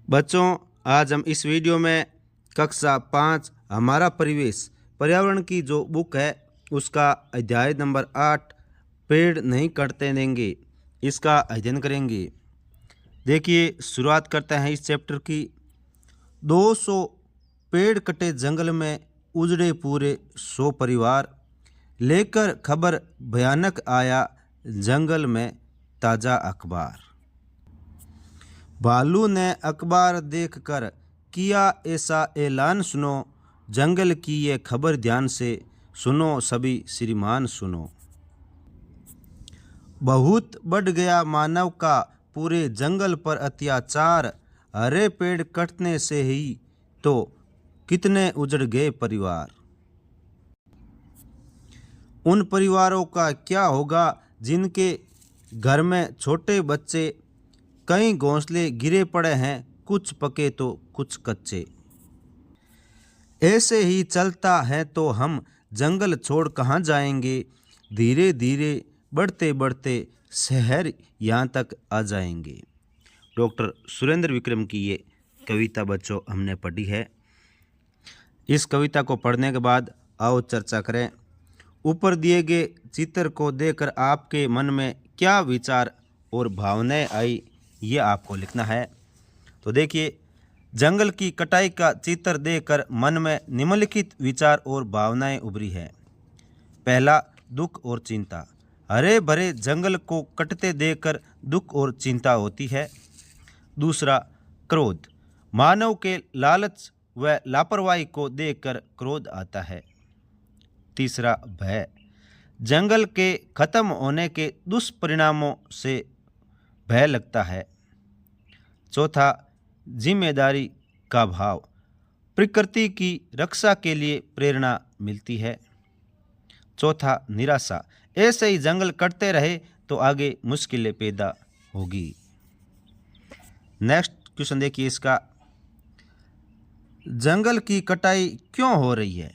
बच्चों, आज हम इस वीडियो में कक्षा 5 हमारा परिवेश पर्यावरण की जो बुक है उसका अध्याय नंबर 8 पेड़ नहीं कटने देंगे इसका अध्ययन करेंगे। देखिए, शुरुआत करते हैं इस चैप्टर की। 200 पेड़ कटे जंगल में उजड़े पूरे 100 परिवार, लेकर खबर भयानक आया जंगल में ताज़ा अखबार। भालू ने अखबार देखकर किया ऐसा ऐलान, सुनो जंगल की ये खबर ध्यान से सुनो सभी श्रीमान सुनो। बहुत बढ़ गया मानव का पूरे जंगल पर अत्याचार, हरे पेड़ कटने से ही तो कितने उजड़ गए परिवार। उन परिवारों का क्या होगा जिनके घर में छोटे बच्चे, कई घोंसले गिरे पड़े हैं, कुछ पके तो कुछ कच्चे। ऐसे ही चलता है तो हम जंगल छोड़ कहाँ जाएंगे, धीरे धीरे बढ़ते बढ़ते शहर यहाँ तक आ जाएंगे। डॉक्टर सुरेंद्र विक्रम की ये कविता बच्चों हमने पढ़ी है। इस कविता को पढ़ने के बाद आओ चर्चा करें। ऊपर दिए गए चित्र को देखकर आपके मन में क्या विचार और भावनाएं आई, ये आपको लिखना है। तो देखिए, जंगल की कटाई का चित्र देखकर मन में निम्नलिखित विचार और भावनाएं उभरी है। पहला, दुख और चिंता। हरे भरे जंगल को कटते देखकर दुख और चिंता होती है। दूसरा, क्रोध। मानव के लालच व लापरवाही को देखकर क्रोध आता है। तीसरा, भय। जंगल के खत्म होने के दुष्परिणामों से भय लगता है। चौथा, जिम्मेदारी का भाव। प्रकृति की रक्षा के लिए प्रेरणा मिलती है। चौथा, निराशा। ऐसे ही जंगल कटते रहे तो आगे मुश्किलें पैदा होगी। नेक्स्ट क्वेश्चन देखिए इसका। जंगल की कटाई क्यों हो रही है?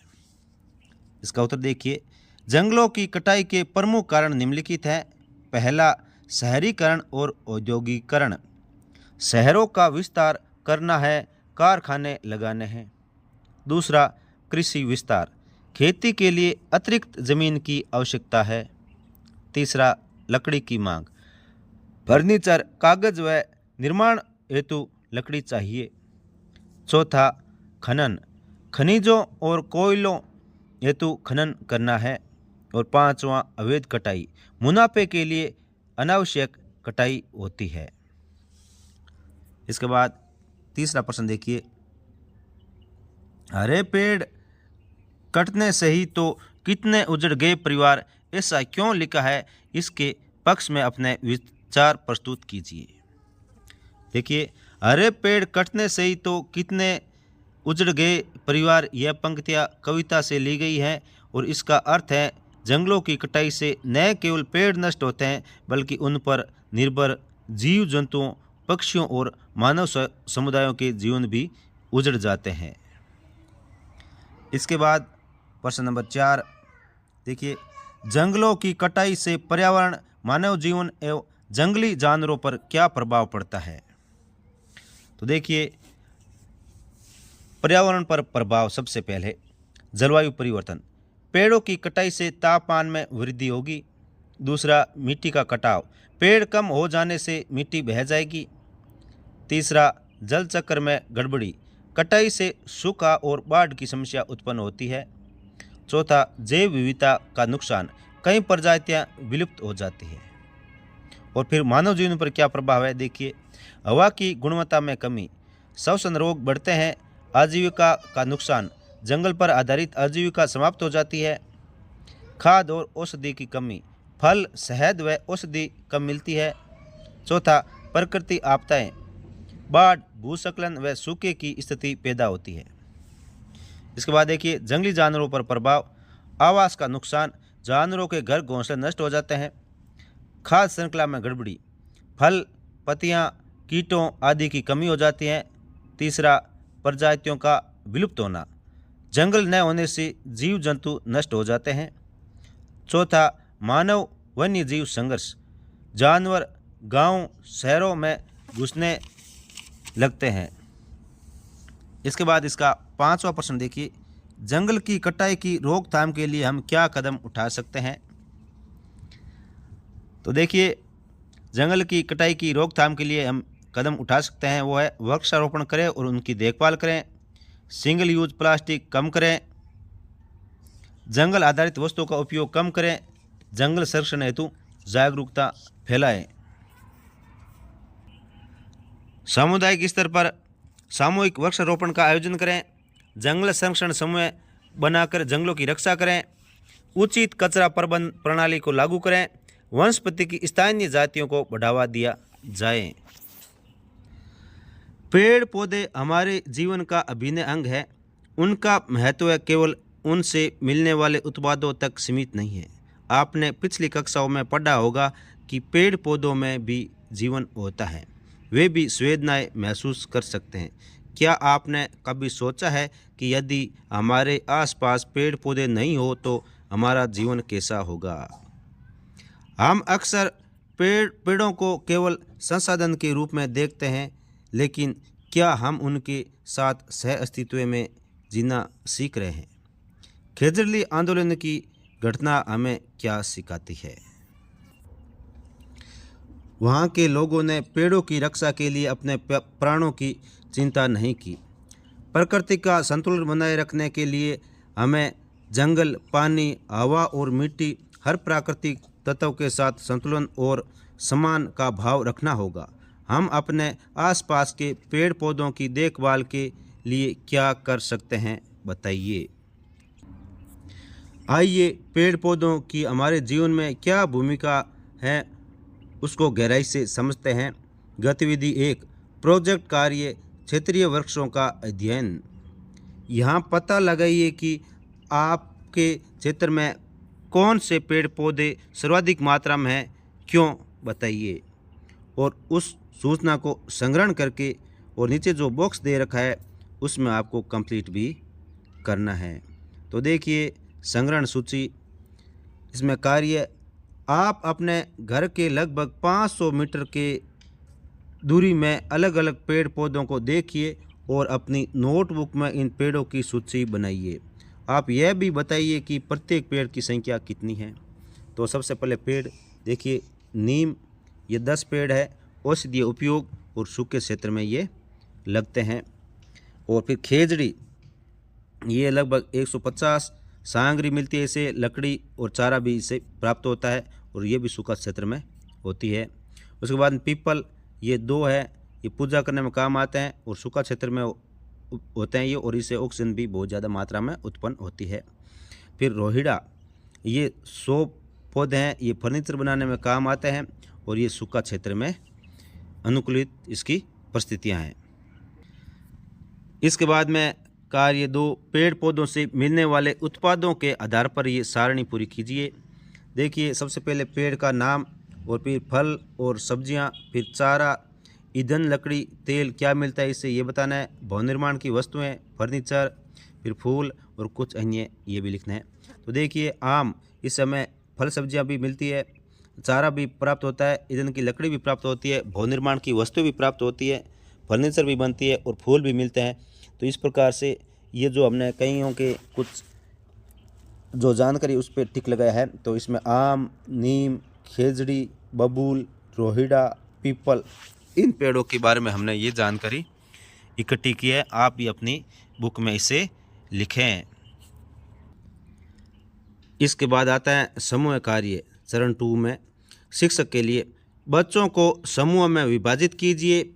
इसका उत्तर देखिए, जंगलों की कटाई के प्रमुख कारण निम्नलिखित हैं। पहला, शहरीकरण और औद्योगिकरण। शहरों का विस्तार करना है, कारखाने लगाने हैं। दूसरा, कृषि विस्तार। खेती के लिए अतिरिक्त जमीन की आवश्यकता है। तीसरा, लकड़ी की मांग। फर्नीचर, कागज व निर्माण हेतु लकड़ी चाहिए। चौथा, खनन। खनिजों और कोयलों हेतु खनन करना है। और पांचवा, अवैध कटाई। मुनाफे के लिए अनावश्यक कटाई होती है। इसके बाद तीसरा प्रश्न देखिए, हरे पेड़ कटने से ही तो कितने उजड़ गए परिवार, ऐसा क्यों लिखा है? इसके पक्ष में अपने विचार प्रस्तुत कीजिए। देखिए, हरे पेड़ कटने से ही तो कितने उजड़ गए परिवार, यह पंक्तियाँ कविता से ली गई हैं और इसका अर्थ है जंगलों की कटाई से न केवल पेड़ नष्ट होते हैं बल्कि उन पर निर्भर जीव जंतुओं, पक्षियों और मानव समुदायों के जीवन भी उजड़ जाते हैं। इसके बाद प्रश्न नंबर 4 देखिए, जंगलों की कटाई से पर्यावरण, मानव जीवन एवं जंगली जानवरों पर क्या प्रभाव पड़ता है? तो देखिए, पर्यावरण पर प्रभाव सबसे पहले जलवायु परिवर्तन। पेड़ों की कटाई से तापमान में वृद्धि होगी। दूसरा, मिट्टी का कटाव। पेड़ कम हो जाने से मिट्टी बह जाएगी। तीसरा, जल चक्र में गड़बड़ी। कटाई से सूखा और बाढ़ की समस्या उत्पन्न होती है। चौथा, जैव विविधता का नुकसान। कई प्रजातियां विलुप्त हो जाती हैं। और फिर मानव जीवन पर क्या प्रभाव है? देखिए, हवा की गुणवत्ता में कमी, श्वसन रोग बढ़ते हैं, आजीविका का नुकसान। जंगल पर आधारित आजीविका समाप्त हो जाती है। खाद और औषधि की कमी, फल, शहद व औषधि कम मिलती है। चौथा, प्रकृति आपदाएं, बाढ़, भूस्खलन व सूखे की स्थिति पैदा होती है। इसके बाद देखिए, जंगली जानवरों पर प्रभाव। आवास का नुकसान, जानवरों के घर घोंसले नष्ट हो जाते हैं। खाद्य श्रृंखला में गड़बड़ी, फल, पत्तियां, कीटों आदि की कमी हो जाती है। तीसरा, प्रजातियों का विलुप्त होना, जंगल न होने से जीव जंतु नष्ट हो जाते हैं। चौथा, मानव वन्य जीव संघर्ष, जानवर गांव शहरों में घुसने लगते हैं। इसके बाद इसका 5वां प्रश्न देखिए, जंगल की कटाई की रोकथाम के लिए हम क्या कदम उठा सकते हैं। तो देखिए, जंगल की कटाई की रोकथाम के लिए हम कदम उठा सकते हैं वो है वृक्षारोपण करें और उनकी देखभाल करें, सिंगल यूज प्लास्टिक कम करें, जंगल आधारित वस्तुओं का उपयोग कम करें, जंगल संरक्षण हेतु जागरूकता फैलाएं। सामुदायिक स्तर पर सामूहिक वृक्षारोपण का आयोजन करें, जंगल संरक्षण समूह बनाकर जंगलों की रक्षा करें, उचित कचरा प्रबंधन प्रणाली को लागू करें, वनस्पति की स्थानीय जातियों को बढ़ावा दिया जाए। पेड़ पौधे हमारे जीवन का अभिन्न अंग है। उनका महत्व केवल उनसे मिलने वाले उत्पादों तक सीमित नहीं है। आपने पिछली कक्षाओं में पढ़ा होगा कि पेड़ पौधों में भी जीवन होता है, वे भी संवेदनाएं महसूस कर सकते हैं। क्या आपने कभी सोचा है कि यदि हमारे आसपास पेड़ पौधे नहीं हो तो हमारा जीवन कैसा होगा। हम अक्सर पेड़ों को केवल संसाधन के रूप में देखते हैं, लेकिन क्या हम उनके साथ सह अस्तित्व में जीना सीख रहे हैं। खेजड़ली आंदोलन की घटना हमें क्या सिखाती है। वहाँ के लोगों ने पेड़ों की रक्षा के लिए अपने प्राणों की चिंता नहीं की। प्रकृति का संतुलन बनाए रखने के लिए हमें जंगल, पानी, हवा और मिट्टी, हर प्राकृतिक तत्व के साथ संतुलन और सम्मान का भाव रखना होगा। हम अपने आसपास के पेड़ पौधों की देखभाल के लिए क्या कर सकते हैं, बताइए। आइए पेड़ पौधों की हमारे जीवन में क्या भूमिका है उसको गहराई से समझते हैं। गतिविधि 1, प्रोजेक्ट कार्य क्षेत्रीय वृक्षों का अध्ययन। यहाँ पता लगाइए कि आपके क्षेत्र में कौन से पेड़ पौधे सर्वाधिक मात्रा में हैं, क्यों, बताइए। और उस सूचना को संग्रहण करके और नीचे जो बॉक्स दे रखा है उसमें आपको कंप्लीट भी करना है। तो देखिए संग्रहण सूची, इसमें कार्य, आप अपने घर के लगभग 500 मीटर के दूरी में अलग अलग पेड़ पौधों को देखिए और अपनी नोटबुक में इन पेड़ों की सूची बनाइए। आप यह भी बताइए कि प्रत्येक पेड़ की संख्या कितनी है। तो सबसे पहले पेड़ देखिए, नीम, ये 10 पेड़ है, औषधीय उपयोग और सूखे क्षेत्र में ये लगते हैं। और फिर खेजड़ी, ये लगभग 150 सामग्री मिलती है इसे, लकड़ी और चारा भी इसे प्राप्त होता है और ये भी सूखा क्षेत्र में होती है। उसके बाद पीपल, ये 2 है, ये पूजा करने में काम आते हैं और सूखा क्षेत्र में होते हैं ये, और इससे ऑक्सीजन भी बहुत ज़्यादा मात्रा में उत्पन्न होती है। फिर रोहिड़ा, ये 100 पौधे हैं, ये फर्नीचर बनाने में काम आते हैं और ये सूखा क्षेत्र में अनुकूलित इसकी परिस्थितियाँ हैं। इसके बाद में कार्य 2, पेड़ पौधों से मिलने वाले उत्पादों के आधार पर ये सारणी पूरी कीजिए। देखिए सबसे पहले पेड़ का नाम और फिर फल और सब्जियां, फिर चारा, ईंधन, लकड़ी, तेल क्या मिलता है इससे ये बताना है, भवन निर्माण की वस्तुएं, फर्नीचर, फिर फूल और कुछ अन्य ये भी लिखना है। तो देखिए आम, इस समय फल सब्जियां भी मिलती है, चारा भी प्राप्त होता है, ईंधन की लकड़ी भी प्राप्त होती है, भवन निर्माण की वस्तु भी प्राप्त होती है, फर्नीचर भी बनती है और फूल भी मिलते हैं। तो इस प्रकार से ये जो हमने कईयों के कुछ जो जानकारी उस पर टिक लगाया है, तो इसमें आम, नीम, खेजड़ी, बबूल, रोहिड़ा, पीपल, इन पेड़ों के बारे में हमने ये जानकारी इकट्ठी की है। आप भी अपनी बुक में इसे लिखें। इसके बाद आता है समूह कार्य चरण 2 में। शिक्षक के लिए बच्चों को समूह में विभाजित कीजिए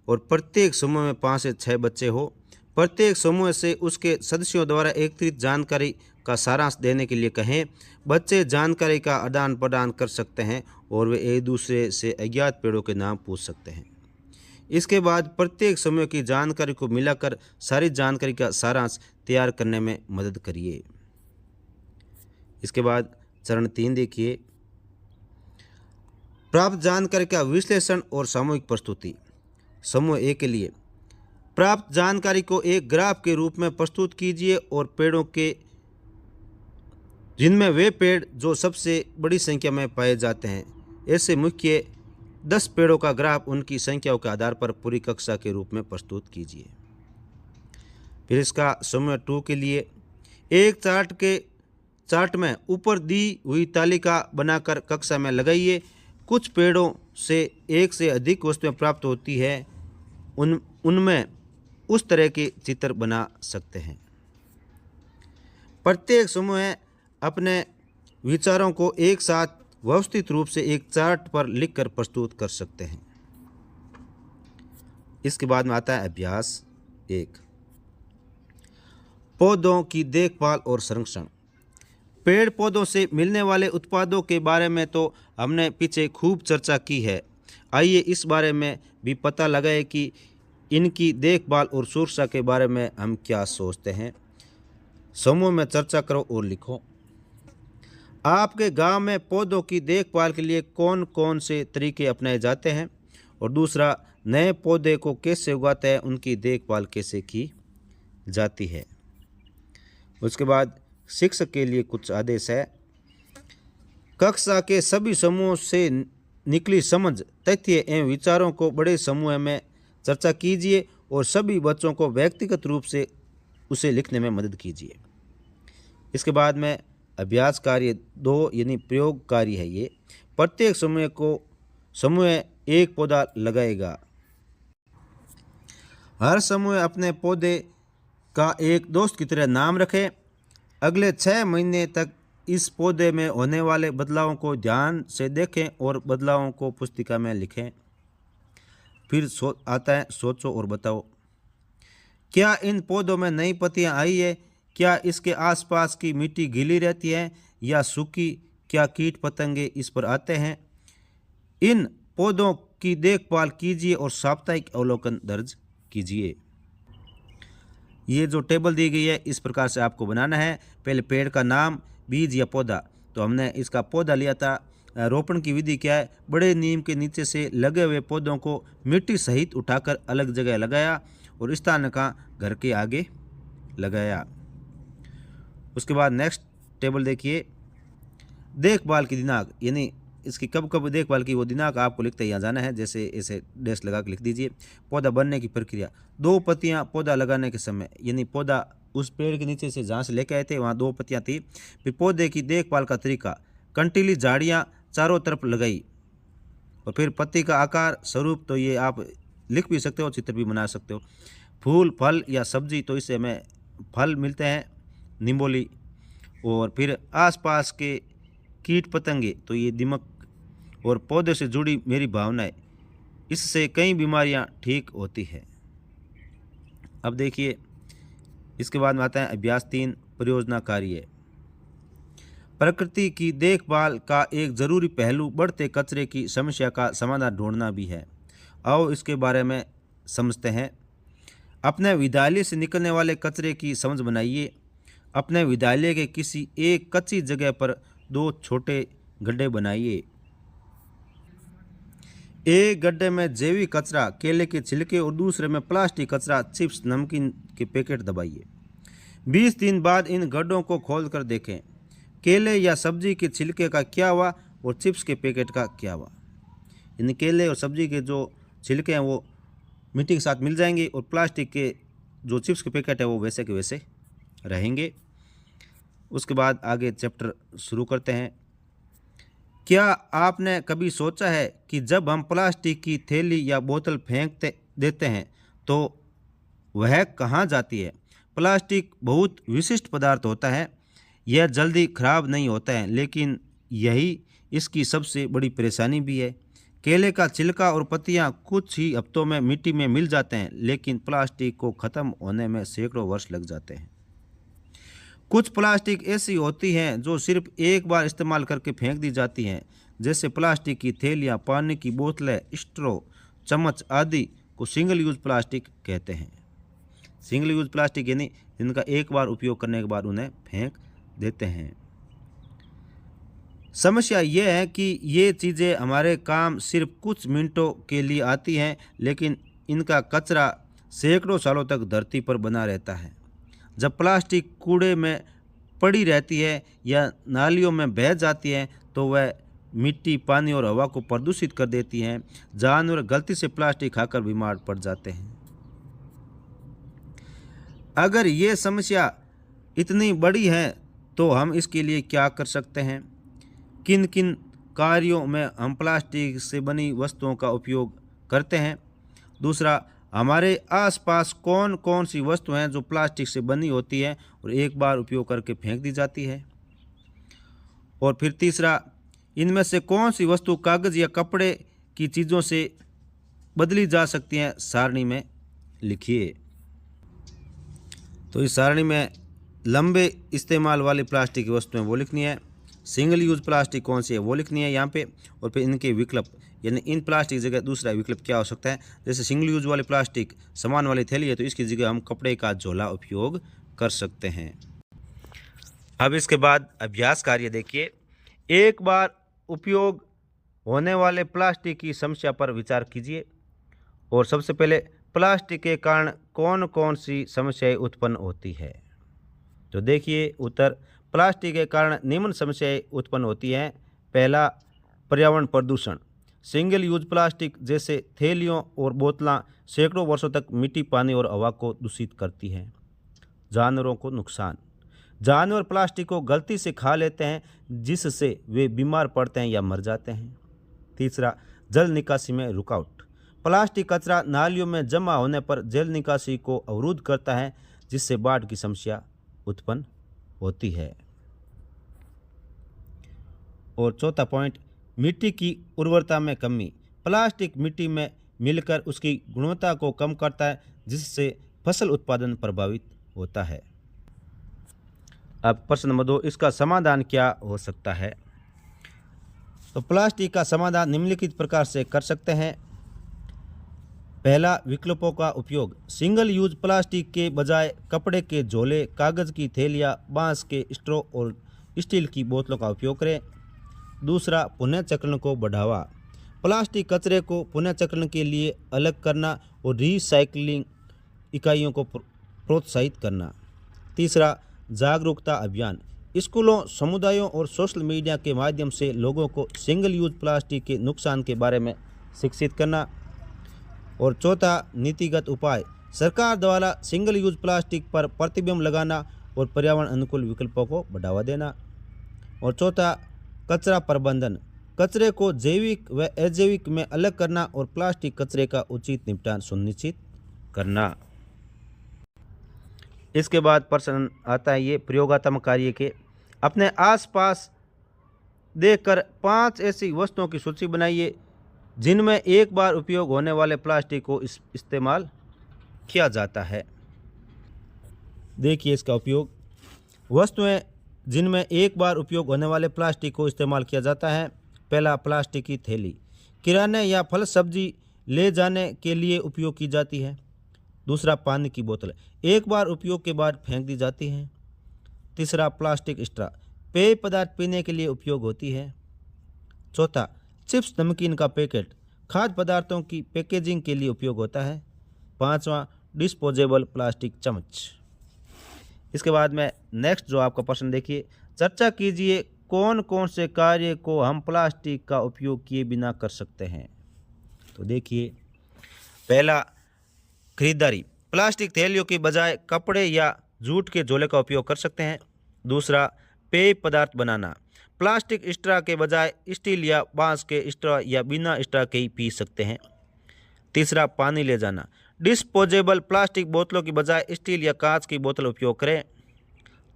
और प्रत्येक समूह में 5 से 6 बच्चे हो। प्रत्येक समूह से उसके सदस्यों द्वारा एकत्रित जानकारी का सारांश देने के लिए कहें। बच्चे जानकारी का आदान प्रदान कर सकते हैं और वे एक दूसरे से अज्ञात पेड़ों के नाम पूछ सकते हैं। इसके बाद प्रत्येक समूह की जानकारी को मिलाकर सारी जानकारी का सारांश तैयार करने में मदद करिए। इसके बाद चरण 3 देखिए, प्राप्त जानकारी का विश्लेषण और सामूहिक प्रस्तुति। समूह ए के लिए प्राप्त जानकारी को एक ग्राफ के रूप में प्रस्तुत कीजिए और पेड़ों के जिनमें वे पेड़ जो सबसे बड़ी संख्या में पाए जाते हैं, ऐसे मुख्य 10 पेड़ों का ग्राफ उनकी संख्याओं के आधार पर पूरी कक्षा के रूप में प्रस्तुत कीजिए। फिर इसका समूह 2 के लिए एक चार्ट में ऊपर दी हुई तालिका बनाकर कक्षा में लगाइए। कुछ पेड़ों से एक से अधिक वस्तुएं प्राप्त होती है, उनमें उस तरह के चित्र बना सकते हैं। प्रत्येक समूह अपने विचारों को एक साथ व्यवस्थित रूप से एक चार्ट पर लिखकर प्रस्तुत कर सकते हैं। इसके बाद में आता है अभ्यास 1, पौधों की देखभाल और संरक्षण। पेड़ पौधों से मिलने वाले उत्पादों के बारे में तो हमने पीछे खूब चर्चा की है। आइए इस बारे में भी पता लगाए कि इनकी देखभाल और सुरक्षा के बारे में हम क्या सोचते हैं। समूह में चर्चा करो और लिखो। आपके गांव में पौधों की देखभाल के लिए कौन कौन से तरीके अपनाए जाते हैं, और दूसरा, नए पौधे को कैसे उगाते हैं, उनकी देखभाल कैसे की जाती है। उसके बाद शिक्षक के लिए कुछ आदेश है। कक्षा के सभी समूहों से निकली समझ, तथ्य एवं विचारों को बड़े समूह में चर्चा कीजिए और सभी बच्चों को व्यक्तिगत रूप से उसे लिखने में मदद कीजिए। इसके बाद में अभ्यास कार्य 2 यानी प्रयोग कार्य है। ये प्रत्येक समूह एक पौधा लगाएगा। हर समूह अपने पौधे का एक दोस्त की तरह नाम रखें। अगले 6 महीने तक इस पौधे में होने वाले बदलावों को ध्यान से देखें और बदलावों को पुस्तिका में लिखें। फिर आता है सोचो और बताओ। क्या इन पौधों में नई पत्तियां आई है? क्या इसके आसपास की मिट्टी गीली रहती है या सूखी? क्या कीट पतंगे इस पर आते हैं? इन पौधों की देखभाल कीजिए और साप्ताहिक अवलोकन दर्ज कीजिए। ये जो टेबल दी गई है इस प्रकार से आपको बनाना है। पहले पेड़ का नाम, बीज या पौधा, तो हमने इसका पौधा लिया था। रोपण की विधि क्या है? बड़े नीम के नीचे से लगे हुए पौधों को मिट्टी सहित उठाकर अलग जगह लगाया और स्थान का घर के आगे लगाया। उसके बाद नेक्स्ट टेबल देखिए, देखभाल की दिनांक, यानी इसकी कब कब देखभाल की वो दिनांक आपको लिखते यहाँ जाना है। जैसे ऐसे डैश लगा के लिख दीजिए। पौधा बनने की प्रक्रिया, 2 पत्तियाँ पौधा लगाने के समय, यानी पौधा उस पेड़ के नीचे से जहाँ से लेके आए थे वहाँ 2 पत्तियाँ थी। फिर पौधे की देखभाल का तरीका, कंटीली झाड़ियाँ चारों तरफ लगाई। और फिर पत्ती का आकार, स्वरूप, तो ये आप लिख भी सकते हो, चित्र भी बना सकते हो। फूल, फल या सब्जी, तो इससे हमें फल मिलते हैं, निम्बोली। और फिर आसपास के कीट पतंगे, तो ये दीमक। और पौधे से जुड़ी मेरी भावनाएं, इससे कई बीमारियां ठीक होती है। अब देखिए इसके बाद में आता है अभ्यास 3, परियोजना कार्य। प्रकृति की देखभाल का एक जरूरी पहलू बढ़ते कचरे की समस्या का समाधान ढूंढना भी है। आओ इसके बारे में समझते हैं। अपने विद्यालय से निकलने वाले कचरे की समझ बनाइए। अपने विद्यालय के किसी एक कच्ची जगह पर 2 छोटे गड्ढे बनाइए। एक गड्ढे में जैविक कचरा, केले के छिलके, और दूसरे में प्लास्टिक कचरा, चिप्स, नमकीन के पैकेट दबाइए। 20 दिन बाद इन गड्ढों को खोलकर देखें। केले या सब्जी के छिलके का क्या हुआ और चिप्स के पैकेट का क्या हुआ। इन केले और सब्जी के जो छिलके हैं वो मिट्टी के साथ मिल जाएंगे और प्लास्टिक के जो चिप्स के पैकेट है वो वैसे के वैसे रहेंगे। उसके बाद आगे चैप्टर शुरू करते हैं। क्या आपने कभी सोचा है कि जब हम प्लास्टिक की थैली या बोतल फेंक देते हैं तो वह कहाँ जाती है? प्लास्टिक बहुत विशिष्ट पदार्थ होता है। यह जल्दी खराब नहीं होता है, लेकिन यही इसकी सबसे बड़ी परेशानी भी है। केले का छिलका और पत्तियाँ कुछ ही हफ्तों में मिट्टी में मिल जाते हैं, लेकिन प्लास्टिक को ख़त्म होने में सैकड़ों वर्ष लग जाते हैं। कुछ प्लास्टिक ऐसी होती हैं जो सिर्फ एक बार इस्तेमाल करके फेंक दी जाती हैं, जैसे प्लास्टिक की थैलियाँ, पानी की बोतलें, स्ट्रॉ, चम्मच आदि को सिंगल यूज प्लास्टिक कहते हैं। सिंगल यूज प्लास्टिक यानी जिनका एक बार उपयोग करने के बाद उन्हें फेंक देते हैं। समस्या यह है कि ये चीज़ें हमारे काम सिर्फ कुछ मिनटों के लिए आती हैं, लेकिन इनका कचरा सैकड़ों सालों तक धरती पर बना रहता है। जब प्लास्टिक कूड़े में पड़ी रहती है या नालियों में बह जाती है तो वह मिट्टी, पानी और हवा को प्रदूषित कर देती हैं। जानवर गलती से प्लास्टिक खाकर बीमार पड़ जाते हैं। अगर ये समस्या इतनी बड़ी है तो हम इसके लिए क्या कर सकते हैं? किन किन कार्यों में हम प्लास्टिक से बनी वस्तुओं का उपयोग करते हैं? दूसरा, हमारे आसपास कौन कौन सी वस्तु हैं जो प्लास्टिक से बनी होती है और एक बार उपयोग करके फेंक दी जाती है? और फिर तीसरा, इनमें से कौन सी वस्तु कागज़ या कपड़े की चीज़ों से बदली जा सकती हैं? सारणी में लिखिए। तो इस सारणी में लंबे इस्तेमाल वाली प्लास्टिक की वस्तुएं वो लिखनी है, सिंगल यूज प्लास्टिक कौन सी है वो लिखनी है यहाँ पे, और फिर इनके विकल्प, यानी इन प्लास्टिक की जगह दूसरा विकल्प क्या हो सकता है। जैसे सिंगल यूज वाली प्लास्टिक सामान वाली थैली है तो इसकी जगह हम कपड़े का झोला उपयोग कर सकते हैं। अब इसके बाद अभ्यास कार्य देखिए। एक बार उपयोग होने वाले प्लास्टिक की समस्या पर विचार कीजिए और सबसे पहले प्लास्टिक के कारण कौन कौन सी समस्याएं उत्पन्न होती है। तो देखिए उत्तर, प्लास्टिक के कारण निम्न समस्याएं उत्पन्न होती हैं। पहला, पर्यावरण प्रदूषण। सिंगल यूज प्लास्टिक जैसे थैलियों और बोतलां सैकड़ों वर्षों तक मिट्टी, पानी और हवा को दूषित करती हैं। जानवरों को नुकसान। जानवर प्लास्टिक को गलती से खा लेते हैं जिससे वे बीमार पड़ते हैं या मर जाते हैं। तीसरा, जल निकासी में रुकावट। प्लास्टिक कचरा नालियों में जमा होने पर जल निकासी को अवरुद्ध करता है जिससे बाढ़ की समस्या उत्पन्न होती है। और चौथा पॉइंट, मिट्टी की उर्वरता में कमी। प्लास्टिक मिट्टी में मिलकर उसकी गुणवत्ता को कम करता है जिससे फसल उत्पादन प्रभावित होता है। अब प्रश्न नंबर 2, इसका समाधान क्या हो सकता है? तो प्लास्टिक का समाधान निम्नलिखित प्रकार से कर सकते हैं। पहला, विकल्पों का उपयोग। सिंगल यूज प्लास्टिक के बजाय कपड़े के झोले, कागज़ की थैलियाँ, बांस के स्ट्रॉ और स्टील की बोतलों का उपयोग करें। दूसरा, पुनर्चक्रण को बढ़ावा। प्लास्टिक कचरे को पुनर्चक्रण के लिए अलग करना और रीसाइक्लिंग इकाइयों को प्रोत्साहित करना। तीसरा, जागरूकता अभियान। स्कूलों, समुदायों और सोशल मीडिया के माध्यम से लोगों को सिंगल यूज प्लास्टिक के नुकसान के बारे में शिक्षित करना। और चौथा, नीतिगत उपाय। सरकार द्वारा सिंगल यूज प्लास्टिक पर प्रतिबंध लगाना और पर्यावरण अनुकूल विकल्पों को बढ़ावा देना। और चौथा, कचरा प्रबंधन। कचरे को जैविक व अजैविक में अलग करना और प्लास्टिक कचरे का उचित निपटान सुनिश्चित करना। इसके बाद प्रश्न आता है ये प्रयोगात्मक कार्य के। अपने आसपास देखकर 5 ऐसी वस्तुओं की सूची बनाइए जिनमें एक बार उपयोग होने वाले प्लास्टिक को इस्तेमाल किया जाता है। देखिए इसका उपयोग। वस्तुएं जिनमें एक बार उपयोग होने वाले प्लास्टिक को इस्तेमाल किया जाता है। पहला, प्लास्टिक की थैली, किराने या फल सब्जी ले जाने के लिए उपयोग की जाती है। दूसरा, पानी की बोतल, एक बार उपयोग के बाद फेंक दी जाती है। तीसरा, प्लास्टिक स्ट्रॉ, पेय पदार्थ पीने के लिए उपयोग होती है। चौथा, चिप्स नमकीन का पैकेट, खाद्य पदार्थों की पैकेजिंग के लिए उपयोग होता है। पांचवा, डिस्पोजेबल प्लास्टिक चम्मच। इसके बाद में नेक्स्ट जो आपका प्रश्न देखिए, चर्चा कीजिए कौन कौन से कार्य को हम प्लास्टिक का उपयोग किए बिना कर सकते हैं। तो देखिए, पहला, खरीदारी। प्लास्टिक थैलियों के बजाय कपड़े या जूट के झोले का उपयोग कर सकते हैं। दूसरा, पेय पदार्थ बनाना। प्लास्टिक स्ट्रॉ के बजाय स्टील या बांस के स्ट्रॉ या बिना स्ट्रॉ के ही पी सकते हैं। तीसरा, पानी ले जाना। डिस्पोजेबल प्लास्टिक बोतलों की बजाय स्टील या कांच की बोतल उपयोग करें।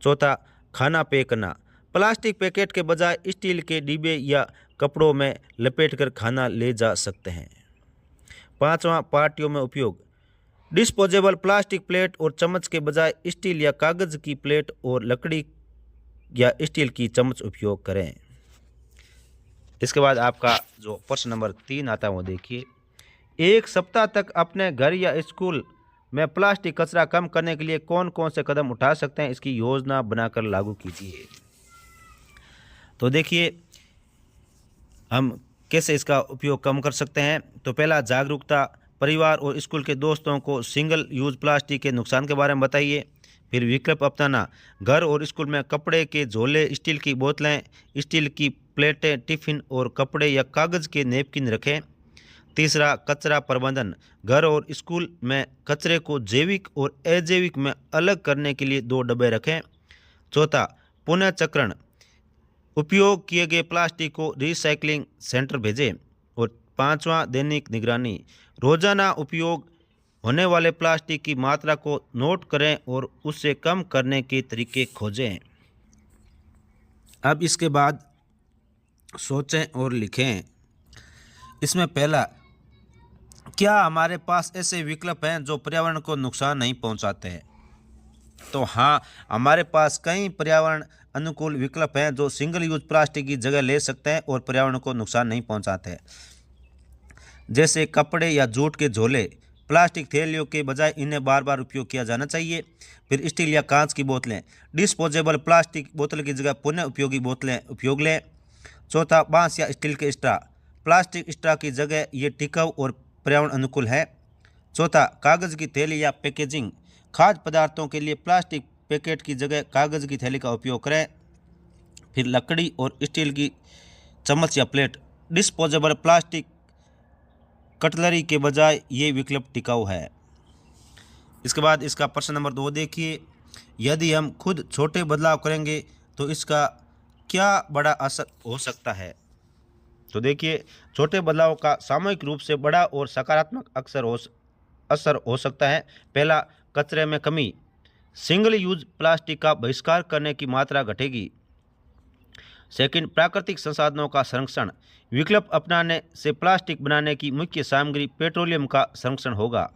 चौथा, खाना पैक करना। प्लास्टिक पैकेट के बजाय स्टील के डिब्बे या कपड़ों में लपेटकर खाना ले जा सकते हैं। पांचवा, पार्टियों में उपयोग। डिस्पोजेबल प्लास्टिक प्लेट और चम्मच के बजाय स्टील या कागज़ की प्लेट और लकड़ी या स्टील की चम्मच उपयोग करें। इसके बाद आपका जो प्रश्न नंबर 3 आता है वो देखिए। एक सप्ताह तक अपने घर या स्कूल में प्लास्टिक कचरा कम करने के लिए कौन कौन से कदम उठा सकते हैं, इसकी योजना बनाकर लागू कीजिए। तो देखिए हम कैसे इसका उपयोग कम कर सकते हैं। तो पहला, जागरूकता। परिवार और स्कूल के दोस्तों को सिंगल यूज प्लास्टिक के नुकसान के बारे में बताइए। फिर विकल्प अपनाना। घर और स्कूल में कपड़े के झोले, स्टील की बोतलें, स्टील की प्लेटें, टिफ़िन और कपड़े या कागज़ के नैपकिन रखें। तीसरा, कचरा प्रबंधन, घर और स्कूल में कचरे को जैविक और अजैविक में अलग करने के लिए 2 डब्बे रखें। चौथा, पुनःचक्रण, उपयोग किए गए प्लास्टिक को रिसाइकलिंग सेंटर भेजें। और पांचवा, दैनिक निगरानी, रोजाना उपयोग होने वाले प्लास्टिक की मात्रा को नोट करें और उससे कम करने के तरीके खोजें। अब इसके बाद सोचें और लिखें। इसमें पहला, क्या हमारे पास ऐसे विकल्प हैं जो पर्यावरण को नुकसान नहीं पहुंचाते हैं? तो हाँ, हमारे पास कई पर्यावरण अनुकूल विकल्प हैं जो सिंगल यूज प्लास्टिक की जगह ले सकते हैं और पर्यावरण को नुकसान नहीं पहुंचाते हैं। जैसे कपड़े या जूट के झोले, प्लास्टिक थैलियों के बजाय इन्हें बार बार उपयोग किया जाना चाहिए। फिर स्टील या कांच की बोतलें, डिस्पोजेबल प्लास्टिक बोतल की जगह पुनः उपयोगी बोतलें उपयोग लें। चौथा, बांस या स्टील के स्ट्रा, प्लास्टिक स्ट्रा की जगह ये टिकाऊ और पर्यावरण अनुकूल है। चौथा, कागज़ की थैली या पैकेजिंग, खाद्य पदार्थों के लिए प्लास्टिक पैकेट की जगह कागज़ की थैली का उपयोग करें। फिर लकड़ी और स्टील की चम्मच या प्लेट, डिस्पोजेबल प्लास्टिक कटलरी के बजाय ये विकल्प टिकाऊ है। इसके बाद इसका प्रश्न नंबर 2 देखिए, यदि हम खुद छोटे बदलाव करेंगे तो इसका क्या बड़ा असर हो सकता है? तो देखिए, छोटे बदलाव का सामूहिक रूप से बड़ा और सकारात्मक असर हो सकता है। पहला, कचरे में कमी, सिंगल यूज प्लास्टिक का बहिष्कार करने की मात्रा घटेगी। सेकंड, प्राकृतिक संसाधनों का संरक्षण, विकल्प अपनाने से प्लास्टिक बनाने की मुख्य सामग्री पेट्रोलियम का संरक्षण होगा।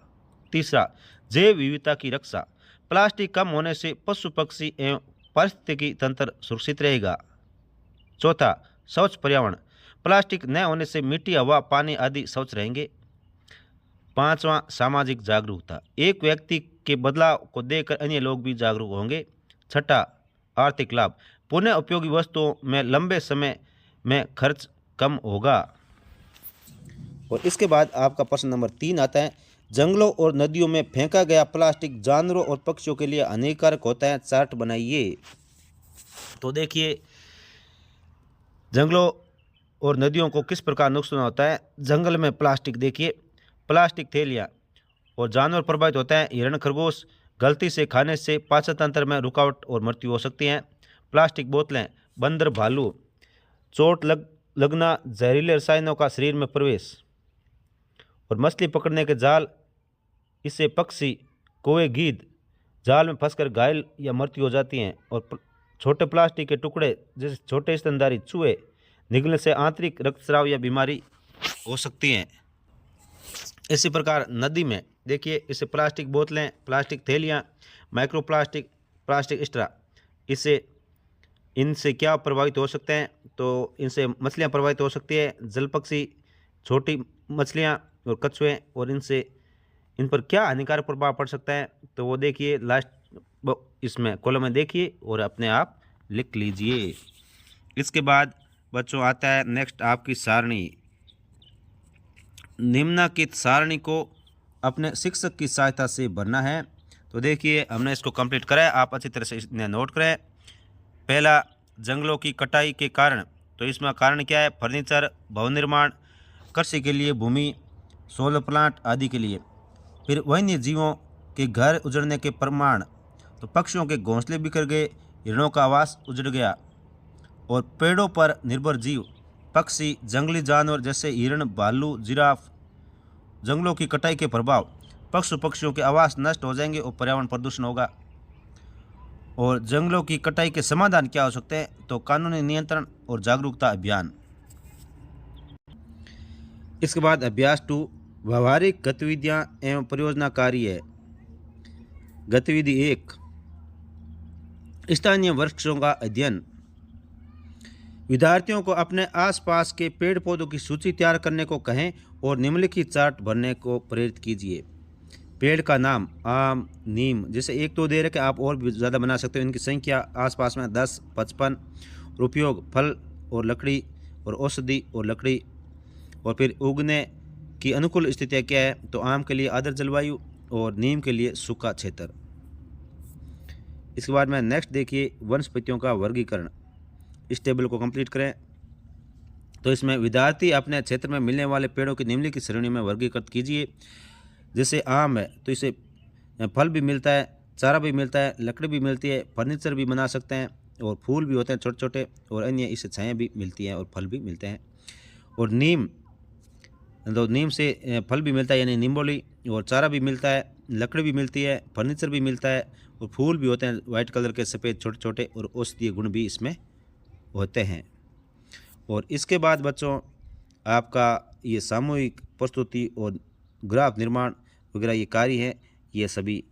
तीसरा, जैव विविधता की रक्षा, प्लास्टिक कम होने से पशु पक्षी एवं पारिस्थितिकी तंत्र सुरक्षित रहेगा। चौथा, स्वच्छ पर्यावरण, प्लास्टिक न होने से मिट्टी, हवा, पानी आदि स्वच्छ रहेंगे। पांचवा, सामाजिक जागरूकता, एक व्यक्ति के बदलाव को देखकर अन्य लोग भी जागरूक होंगे। छठा, आर्थिक लाभ, पुनः उपयोगी वस्तुओं में लंबे समय में खर्च कम होगा। और इसके बाद आपका प्रश्न नंबर 3 आता है, जंगलों और नदियों में फेंका गया प्लास्टिक जानवरों और पक्षियों के लिए हानिकारक होता है, चार्ट बनाइए। तो देखिए, जंगलों और नदियों को किस प्रकार नुकसान होता है। जंगल में प्लास्टिक, देखिए प्लास्टिक थैलियाँ और जानवर प्रभावित होते हैं। हिरण, खरगोश गलती से खाने से पाचन तंत्र में रुकावट और मृत्यु हो सकती है। प्लास्टिक बोतलें, बंदर, भालू, चोट लगना, जहरीले रसायनों का शरीर में प्रवेश। और मछली पकड़ने के जाल, इससे पक्षी, कौवे, गीद जाल में फंसकर घायल या मृत्यु हो जाती हैं। और छोटे प्लास्टिक के टुकड़े जैसे छोटे स्तनधारी चूहे निगलने से आंतरिक रक्तस्राव या बीमारी हो सकती हैं। इसी प्रकार नदी में देखिए, इससे प्लास्टिक बोतलें, प्लास्टिक थैलियाँ, माइक्रो प्लास्टिक, प्लास्टिक स्ट्रा, इनसे क्या प्रभावित हो सकते हैं? तो इनसे मछलियाँ प्रभावित हो सकती है, जल पक्षी, छोटी मछलियाँ और कछुए। और इन पर क्या हानिकारक प्रभाव पड़ सकता है? तो वो देखिए लास्ट इसमें कॉलम में देखिए और अपने आप लिख लीजिए। इसके बाद बच्चों आता है नेक्स्ट आपकी सारणी। निम्नलिखित सारणी को अपने शिक्षक की सहायता से भरना है। तो देखिए, हमने इसको कंप्लीट करा है, आप अच्छी तरह से इन्हें नोट करें। पहला, जंगलों की कटाई के कारण, तो इसमें कारण क्या है? फर्नीचर, भवन निर्माण, कृषि के लिए भूमि, सोलर प्लांट आदि के लिए। फिर वन्य जीवों के घर उजड़ने के प्रमाण, तो पक्षियों के घोंसले बिखर गए, हिरणों का आवास उजड़ गया। और पेड़ों पर निर्भर जीव, पक्षी, जंगली जानवर जैसे हिरण, भालू, जिराफ, जंगलों की कटाई के प्रभाव, पशु पक्षियों के आवास नष्ट हो जाएंगे और पर्यावरण प्रदूषण होगा। और जंगलों की कटाई के समाधान क्या हो सकते हैं? तो कानूनी नियंत्रण और जागरूकता अभियान। इसके बाद अभ्यास 2, व्यवहारिक गतिविधियां एवं परियोजना कार्य। गतिविधि 1, स्थानीय वृक्षों का अध्ययन। विद्यार्थियों को अपने आसपास के पेड़ पौधों की सूची तैयार करने को कहें और निम्नलिखित चार्ट भरने को प्रेरित कीजिए। पेड़ का नाम, आम, नीम, जैसे 1 तो दे रखे, आप और भी ज़्यादा बना सकते हो। इनकी संख्या आसपास में 10, 55। उपयोग, फल और लकड़ी और औषधि और लकड़ी। और फिर उगने की अनुकूल स्थितियाँ क्या है? तो आम के लिए आर्द्र जलवायु और नीम के लिए सूखा क्षेत्र। इसके बाद में नेक्स्ट देखिए, वनस्पतियों का वर्गीकरण। इस टेबल को कंप्लीट करें। तो इसमें विद्यार्थी अपने क्षेत्र में मिलने वाले पेड़ों की निम्नलिखित श्रेणियों में वर्गीकृत कीजिए। जैसे आम है तो इसे फल भी मिलता है, चारा भी मिलता है, लकड़ी भी मिलती है, फर्नीचर भी बना सकते हैं, और फूल भी होते हैं छोटे छोटे, और अन्य इससे छाया भी मिलती है और फल भी मिलते हैं। और नीम, तो नीम से फल भी मिलता है यानी निम्बोली, और चारा भी मिलता है, लकड़ी भी मिलती है, फर्नीचर भी मिलता है, और फूल भी होते हैं वाइट कलर के सफ़ेद छोटे छोटे, और औषधीय गुण भी इसमें होते हैं। और इसके बाद बच्चों आपका ये सामूहिक प्रस्तुति और ग्राफ निर्माण वगैरह ये कार्य है, ये सभी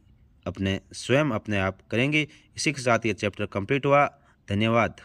अपने स्वयं अपने आप करेंगे। इसी के साथ ये चैप्टर कंप्लीट हुआ। धन्यवाद।